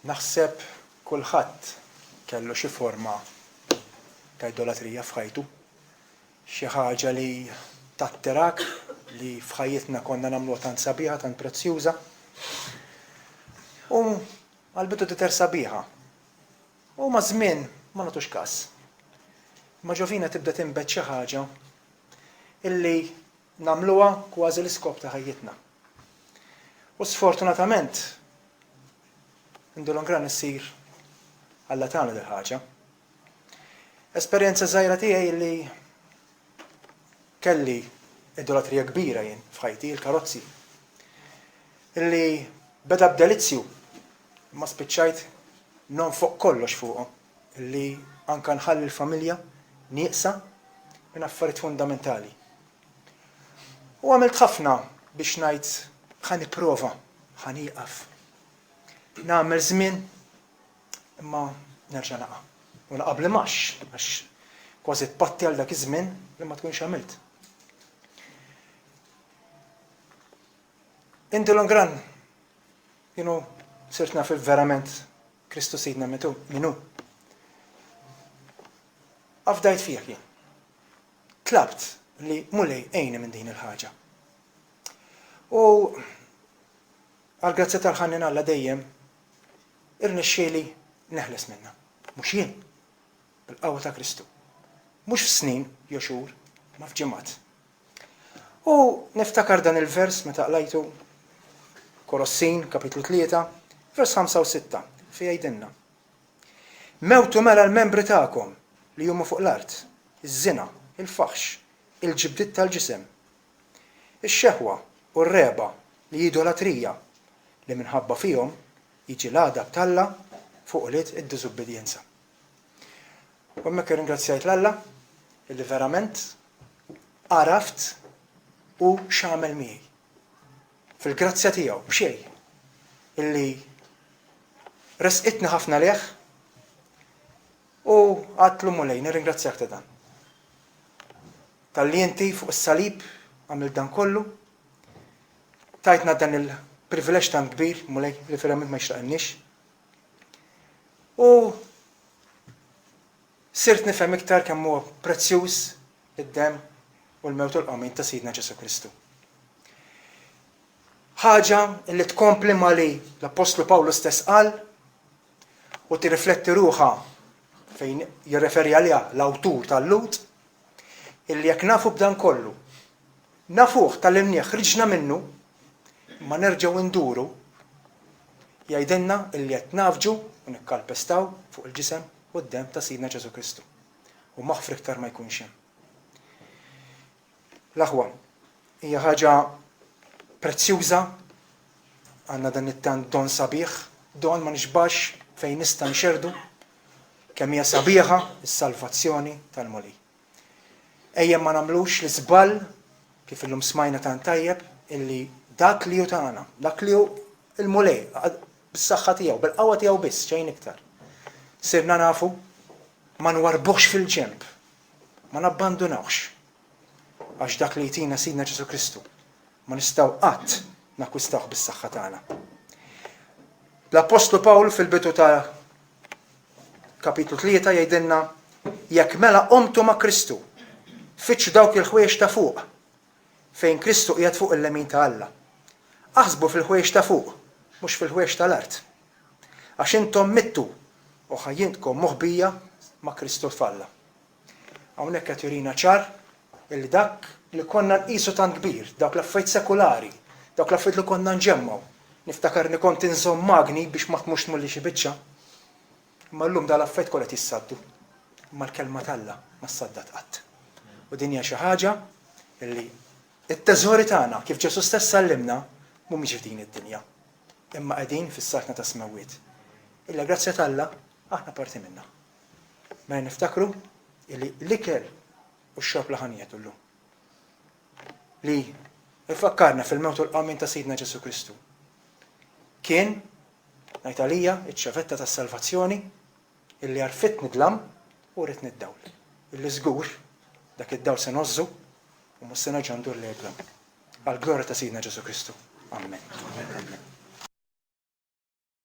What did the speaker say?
Naħseb kulħadd kellu xi forma ta' idolatrija f'ħajtu. Xi ħaġa li tattirak li f'ħajjitna konna nagħmluha tant sabiħa, tant prezzjuża. U għall-bidu titer sabiħa. U ma' żmien ma nagħtux każ. Ma ġovina tibda tinbet xi ħaġa illi nagħmluha kważi l-iskop ta' ħajjitna. U sfortunatament indulhom gran issir Alla tagħna dil ħaġa. Esperjenza żgħira tiegħi li kelli idolatrija kbira jien f'ħajti, il-karozzi. Illi beda b'delizzju ma spiċċajt nonfoq kollox fuqhom. Illi anke nħalli l-familja nieqsa minn affarijiet fundamentali. U għamilt ħafna biex ngħid ħa nipprova, ħa nieqaf. Nagħmel żmien imma nerġa' naqa'. U naqa' bl-imax għax kważi tpatti għal dak iż-żmien li ma tkunx għamilt. Indulhom gran, sirt naf verament Kristu Sidna minnu. Afdajt fih jien. Tlabt li mulej għejni minn din il-ħaġa. U għal-grazzja tal-ħannin Alla dejjem irnexxieli neħles minnha. Mhux jien, bil-qawwa ta' Kristu. Mhux f'snin jew xhur, ma f'ġimgħat. U niftakar dan il-vers meta qlajtu Kolossin, kapitlu 3, vers 5 u 6, fi jgħidilna. Mewtu mela l-membri tagħkom li huma fuq l-art, iż-żina, il-faħx, il-ġibdiet tal-ġisem, ix-xehwa u r-reba li idolatrija li minħabba fihom jiġi l-għadab tal-Alla fuq liet id-diżubbedjenza. U hemmhekk irringrazzjajt l-Alla illi verament għaraft u x'għamel miegħi. Fil-grazzja tiegħu b'xejn illi resqitni ħafna leħ u għadtlu mulej nirringrazzjak ta' dan. Tal-li inti fuq is-salib għamil dan kollu, tajtna dan il-privileġġ tant kbir, mulej li verament ma jixtaqniex. U sirt nifhem iktar kemm huwa prezzjuż id-demm u l-mewt u l-qomien ta' Sidna Ġesu Kristu. Ħaġa li tkompli ma li l-Apostlu Pawlu stess qal u tirrifletti ruħha fejn jirreferi għaliha l-awtur tal-Lut, illi jekk nafu b'dan kollu, nafuh tal-imnieħ ħriġna minnu, ma nerġgħu nduru, jgħidilna illi qed nafġu u nikkalpestaw fuq il-ġisem u d-demm ta' Sidna Ġesu Kristu. U maħfri iktar ma jkunx hemm. L-aħwa hija ħaġa prezzjuża, għandna dan it-tant don sabiħ, don ma nixbax fejn nista' nxerdu, kemm hija sabiħa is-salvazzjoni tal-mulej. Ejja ma nagħmlux l-iżball kif illum smajna tant tajjeb illi dak li hu tagħna, dak li hu l-mulej bis-saħħa tiegħu, bil-qawwa tiegħu biss xejn iktar. Sirna nafu ma nwarbuħx fil-ġenb, ma nabbandunawx. Għax dak li jtina Sidna Ġesu Kristu ma nistgħu qatt nakkwistawh bis-saħħa tagħna. L-Apostlu Pawl fil-bidu ta' kapitlu 3 jgħidilna jekk mela qomtu ma' Kristu, fitxu dawk il-ħwejjex ta' fuq fejn Kristu qiegħed fuq il-lemin ta' Alla. Aħsbu fil-ħwejjex ta' fuq, mhux fil-ħwejjex tal-art. Għax intom mittu u ħajjintkom moħbija ma' Kristu tfalla. Hawnhekk qed jurina ċar illi dak li konna nqisu tant kbir, dawk l-affarijiet sekulari, dawk l-affarijiet li konna nġemmaw. Niftakarni kont inżomm magni biex ma tmux tmulli xi biċċa. Imma llum dal-affarijiet kollha jissaddu. Imma l-kelma tal-Alla ma ssaddat qatt. U din hija xi ħaġa illi it-teżori tagħna kif Ġesu stess sallimna mhumiex f'din id-dinja. Imma qegħdin fis-sarkna ta' smawiet. Illa grazzja tal-Alla aħna parti minnha. Ma niftakru illi l-ikel u x-xorb li ħanijetu llum. Li ifakkarna fil-mewt u l-qamien ta' Sidna Ġesu Kristu. Kien ngħid għalija iċ-ċavetta tas-salvazzjoni illi għarfitni dlam u rritni d-dawl. Illi żgur dak id-dawl se nożżu u mhux se nerġa' ndur lejn. Għall-glorja ta' Sidna Ġesu Kristu. Amen.